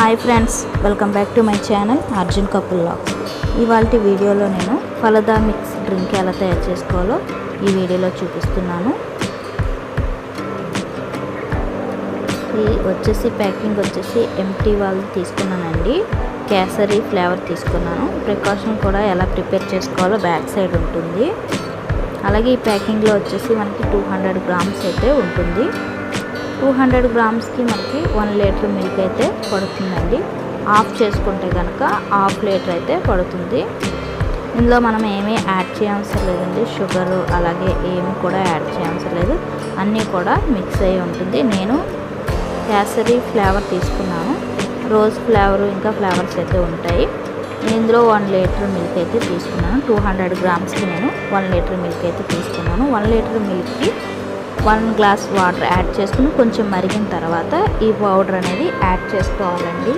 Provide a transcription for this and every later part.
Hi friends, welcome back to my channel Arjun couple vlogs. ఇవాల్టి వీడియోలో నేను ఫలదా మిక్స్ డ్రింక్ ఎలా తయారు చేసుకోవాలో ఈ వీడియోలో చూపిస్తున్నాను. ఈ ప్యాకింగ్ వచ్చేసి ఎంటీ వాళ్ళు తీసుకున్నానండి. కేసరి ఫ్లేవర్ తీసుకున్నాను. ప్రికాషన్ కూడా ఎలా ప్రిపేర్ చేసుకోవాలో బ్యాక్ సైడ్ ఉంటుంది. అలాగే ఈ ప్యాకింగ్లో వచ్చేసి మనకి 200 గ్రామ్స్ అయితే ఉంటుంది. 200 గ్రామ్స్కి మనకి 1 లీటర్ మిల్క్ అయితే పడుతుందండి. ఆఫ్ చేసుకుంటే కనుక హాఫ్ లీటర్ అయితే పడుతుంది. ఇందులో మనం ఏమీ యాడ్ చేయవసరం లేదండి. షుగర్ అలాగే ఏమి కూడా యాడ్ చేయవసరం లేదు. అన్నీ కూడా మిక్స్ అయ్యి ఉంటుంది. నేను కేసరి ఫ్లేవర్ తీసుకున్నాను. రోజ్ ఫ్లేవర్ ఇంకా ఫ్లేవర్స్ అయితే ఉంటాయి. ఇందులో 1 లీటర్ మిల్క్ అయితే తీసుకున్నాను. 200 గ్రామ్స్కి నేను 1 లీటర్ మిల్క్ అయితే తీసుకున్నాను. 1 లీటర్ మిల్క్కి 1 గ్లాస్ వాటర్ యాడ్ చేసుకుని కొంచెం మరిగిన తర్వాత ఈ పౌడర్ అనేది యాడ్ చేసుకోవాలండి.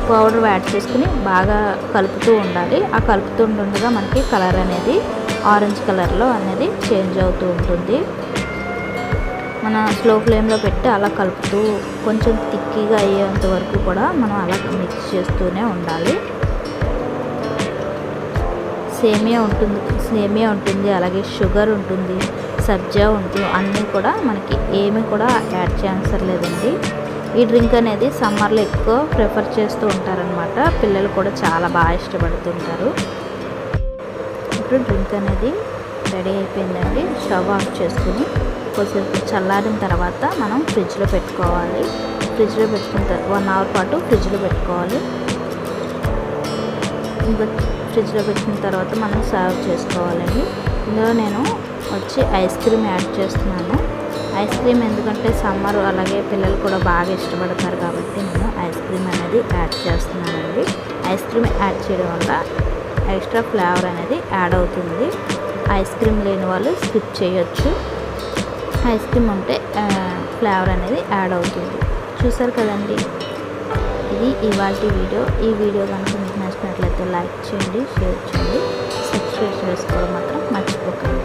పౌడర్ యాడ్ చేసుకుని బాగా కలుపుతూ ఉండాలి. ఆ కలుపుతూ ఉండగా మనకి కలర్ అనేది ఆరెంజ్ కలర్లో అనేది చేంజ్ అవుతూ ఉంటుంది. మన స్లో ఫ్లేమ్లో పెట్టి అలా కలుపుతూ కొంచెం థిక్గా అయ్యేంత వరకు కూడా మనం అలా మిక్స్ చేస్తూనే ఉండాలి. సేమియా ఉంటుంది అలాగే షుగర్ ఉంటుంది, సబ్జా ఉంటుంది. అన్నీ కూడా మనకి ఏమి కూడా యాడ్ చేయవసరం లేదండి. ఈ డ్రింక్ అనేది సమ్మర్లో ఎక్కువ ప్రిఫర్ చేస్తూ ఉంటారనమాట. పిల్లలు కూడా చాలా బాగా ఇష్టపడుతుంటారు. ఇప్పుడు డ్రింక్ అనేది రెడీ అయిపోయిందండి. స్టవ్ ఆఫ్ చేసుకుని కొద్దిసేపు చల్లారిన తర్వాత మనం ఫ్రిడ్జ్లో పెట్టుకోవాలి. ఫ్రిడ్జ్లో పెట్టుకున్న 1 అవర్ పాటు ఫ్రిడ్జ్లో పెట్టుకోవాలి. ఇంకా ఫ్రిడ్జ్లో పెట్టిన తర్వాత మనం సర్వ్ చేసుకోవాలండి. ఇందులో నేను ఐస్ క్రీమ్ యాడ్ చేస్తున్నాను. ఐస్ క్రీమ్ ఎందుకంటే సమ్మర్ అలాగే పిల్లలు కూడా బాగా ఇష్టపడతారు కాబట్టి నేను ఐస్ క్రీమ్ అనేది యాడ్ చేస్తున్నానండి. ఐస్ క్రీమ్ యాడ్ చేయడం వల్ల ఎక్స్ట్రా ఫ్లేవర్ అనేది యాడ్ అవుతుంది. ఐస్ క్రీమ్ లేని వాళ్ళు స్కిప్ చేయొచ్చు. ఐస్ క్రీమ్ ఉంటే ఫ్లేవర్ అనేది యాడ్ అవుతుంది. చూసారు కదండి, ఇది ఇవాల్టి వీడియో. ఈ వీడియో కనుక మీకు నచ్చినట్లయితే లైక్ చేయండి, షేర్ చేయండి, సబ్స్క్రైబ్ చేసుకోవడం మాత్రం మర్చిపోకండి.